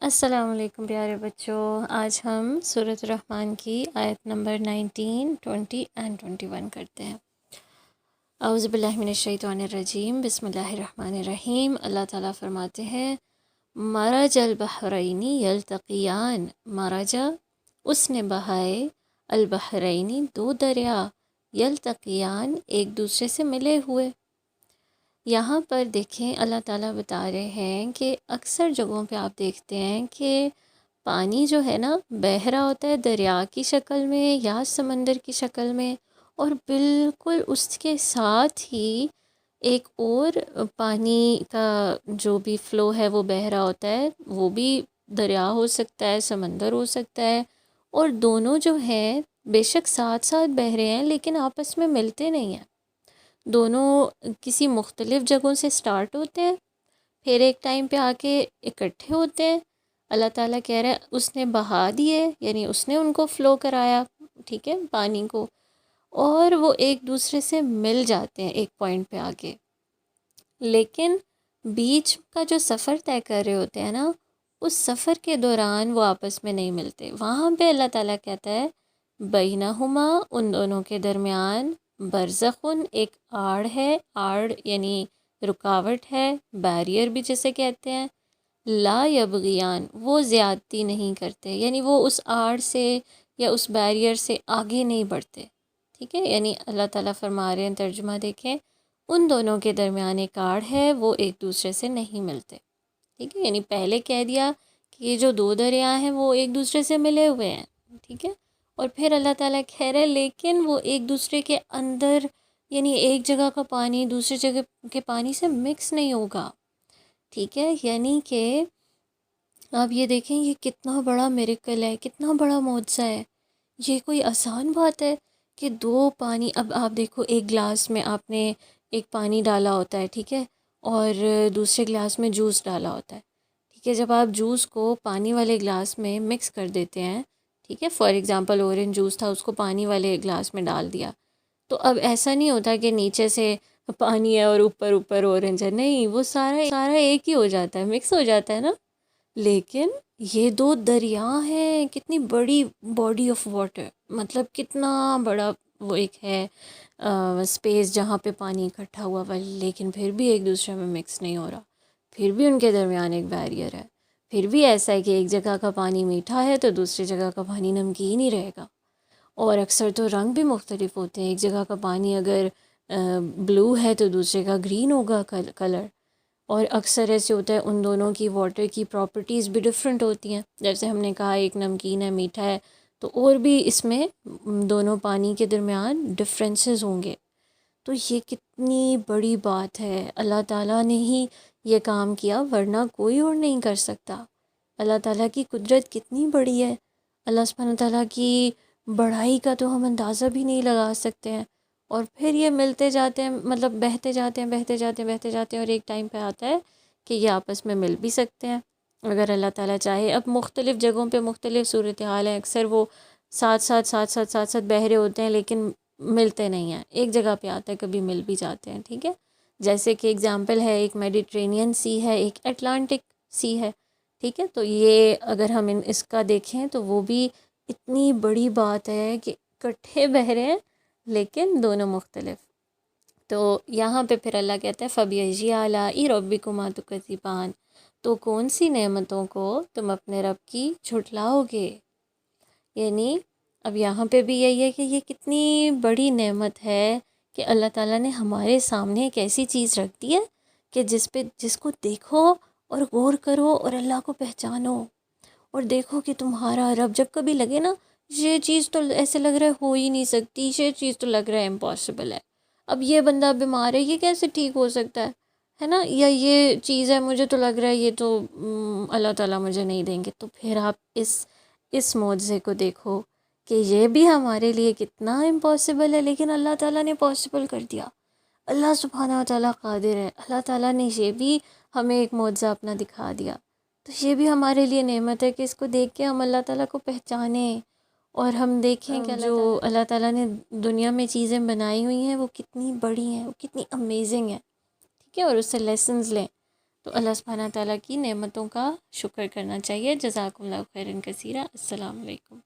السلام علیکم پیارے بچوں، آج ہم سورۃ الرحمن کی آیت نمبر 19، 20 اینڈ 21 کرتے ہیں۔ اعوذ باللہ من الشیطان الرجیم، بسم اللہ الرحمن الرحیم۔ اللہ تعالیٰ فرماتے ہیں مرج البحرین یلتقیان، مرجا اس نے بہائے، البحرین دو دریا، یلتقیان ایک دوسرے سے ملے ہوئے۔ یہاں پر دیکھیں اللہ تعالیٰ بتا رہے ہیں کہ اکثر جگہوں پہ آپ دیکھتے ہیں کہ پانی جو ہے نا بہہ رہا ہوتا ہے دریا کی شکل میں یا سمندر کی شکل میں، اور بالکل اس کے ساتھ ہی ایک اور پانی کا جو بھی فلو ہے وہ بہہ رہا ہوتا ہے، وہ بھی دریا ہو سکتا ہے، سمندر ہو سکتا ہے، اور دونوں جو ہیں بے شک ساتھ ساتھ بہہ رہے ہیں لیکن آپس میں ملتے نہیں ہیں۔ دونوں کسی مختلف جگہوں سے سٹارٹ ہوتے ہیں، پھر ایک ٹائم پہ آ کے اکٹھے ہوتے ہیں۔ اللہ تعالیٰ کہہ رہا ہے اس نے بہا دیے، یعنی اس نے ان کو فلو کرایا، ٹھیک ہے، پانی کو، اور وہ ایک دوسرے سے مل جاتے ہیں ایک پوائنٹ پہ آ کے، لیکن بیچ کا جو سفر طے کر رہے ہوتے ہیں نا، اس سفر کے دوران وہ آپس میں نہیں ملتے۔ وہاں پہ اللہ تعالیٰ کہتا ہے بینہما، ان دونوں کے درمیان، برزخن ایک آڑ ہے، آڑ یعنی رکاوٹ ہے، بیریئر بھی جسے کہتے ہیں، لا یبغیان وہ زیادتی نہیں کرتے، یعنی وہ اس آڑ سے یا اس بیریئر سے آگے نہیں بڑھتے، ٹھیک ہے۔ یعنی اللہ تعالیٰ فرما رہے ہیں، ترجمہ دیکھیں، ان دونوں کے درمیان ایک آڑ ہے، وہ ایک دوسرے سے نہیں ملتے، ٹھیک ہے۔ یعنی پہلے کہہ دیا کہ یہ جو دو دریا ہیں وہ ایک دوسرے سے ملے ہوئے ہیں، ٹھیک ہے، اور پھر اللہ تعالیٰ کہہ رہے لیکن وہ ایک دوسرے کے اندر، یعنی ایک جگہ کا پانی دوسری جگہ کے پانی سے مکس نہیں ہوگا، ٹھیک ہے۔ یعنی کہ آپ یہ دیکھیں یہ کتنا بڑا میریکل ہے، کتنا بڑا معجزہ ہے۔ یہ کوئی آسان بات ہے کہ دو پانی، اب آپ دیکھو ایک گلاس میں آپ نے ایک پانی ڈالا ہوتا ہے، ٹھیک ہے، اور دوسرے گلاس میں جوس ڈالا ہوتا ہے، ٹھیک ہے۔ جب آپ جوس کو پانی والے گلاس میں مکس کر دیتے ہیں، ٹھیک ہے، فار ایگزامپل اورنج جوس تھا، اس کو پانی والے گلاس میں ڈال دیا، تو اب ایسا نہیں ہوتا کہ نیچے سے پانی ہے اور اوپر اورنج ہے، نہیں، وہ سارا ایک ہی ہو جاتا ہے، مکس ہو جاتا ہے نا۔ لیکن یہ دو دریا ہیں، کتنی بڑی باڈی آف واٹر، مطلب کتنا بڑا وہ ایک ہے اسپیس جہاں پہ پانی اکٹھا ہوا ہوا، لیکن پھر بھی ایک دوسرے میں مکس نہیں ہو رہا، پھر بھی ان کے درمیان ایک بیریئر ہے، پھر بھی ایسا ہے کہ ایک جگہ کا پانی میٹھا ہے تو دوسری جگہ کا پانی نمکین ہی رہے گا، اور اکثر تو رنگ بھی مختلف ہوتے ہیں، ایک جگہ کا پانی اگر بلو ہے تو دوسرے کا گرین ہوگا کلر، اور اکثر ایسے ہوتا ہے ان دونوں کی واٹر کی پراپرٹیز بھی ڈفرینٹ ہوتی ہیں، جیسے ہم نے کہا ایک نمکین ہے، میٹھا ہے، تو اور بھی اس میں دونوں پانی کے درمیان ڈفرینسز ہوں گے۔ تو یہ کتنی بڑی بات ہے، اللہ تعالیٰ نے ہی یہ کام کیا، ورنہ کوئی اور نہیں کر سکتا۔ اللہ تعالیٰ کی قدرت کتنی بڑی ہے، اللہ سبحانہ تعالیٰ کی بڑائی کا تو ہم اندازہ بھی نہیں لگا سکتے ہیں، اور پھر یہ ملتے جاتے ہیں، مطلب بہتے جاتے ہیں، اور ایک ٹائم پہ آتا ہے کہ یہ آپس میں مل بھی سکتے ہیں اگر اللہ تعالیٰ چاہے۔ اب مختلف جگہوں پہ مختلف صورتحال ہیں، اکثر وہ ساتھ بہہ رہے ہوتے ہیں لیکن ملتے نہیں ہیں، ایک جگہ پہ آتا ہے کبھی مل بھی جاتے ہیں، ٹھیک ہے۔ جیسے کہ اگزامپل ہے ایک میڈیٹرینین سی ہے، ایک اٹلانٹک سی ہے، ٹھیک ہے، تو یہ اگر ہم اس کا دیکھیں تو وہ بھی اتنی بڑی بات ہے کہ اکٹھے بہہ رہے ہیں لیکن دونوں مختلف۔ تو یہاں پہ پھر اللہ کہتا ہے فَبِأَيِّ آلَاءِ رَبِّكُمَا تُكَذِّبَانِ، تو کون سی نعمتوں کو تم اپنے رب کی جھٹلاؤ گے۔ یعنی اب یہاں پہ بھی یہی ہے کہ یہ کتنی بڑی نعمت ہے کہ اللہ تعالیٰ نے ہمارے سامنے ایک ایسی چیز رکھ دی ہے کہ جس کو دیکھو اور غور کرو اور اللہ کو پہچانو، اور دیکھو کہ تمہارا رب، جب کبھی لگے نا یہ چیز تو ایسے لگ رہا ہے ہو ہی نہیں سکتی، یہ چیز تو لگ رہا ہے امپاسبل ہے، اب یہ بندہ بیمار ہے یہ کیسے ٹھیک ہو سکتا ہے نا، یا یہ چیز ہے مجھے تو لگ رہا ہے یہ تو اللہ تعالیٰ مجھے نہیں دیں گے، تو پھر آپ اس معجزے کو دیکھو کہ یہ بھی ہمارے لیے کتنا امپاسبل ہے لیکن اللہ تعالیٰ نے پاسبل کر دیا۔ اللہ سبحانہ و تعالیٰ قادر ہے، اللہ تعالیٰ نے یہ بھی ہمیں ایک معجزہ اپنا دکھا دیا، تو یہ بھی ہمارے لیے نعمت ہے کہ اس کو دیکھ کے ہم اللہ تعالیٰ کو پہچانیں، اور ہم دیکھیں کہ جو اللہ تعالیٰ نے دنیا میں چیزیں بنائی ہوئی ہیں وہ کتنی بڑی ہیں، وہ کتنی امیزنگ ہیں، ٹھیک ہے، اور اس سے لیسنز لیں۔ تو اللہ سبحانہ تعالیٰ کی نعمتوں کا شکر کرنا چاہیے۔ جزاکم اللہ خیرا کثیرا۔ السلام علیکم۔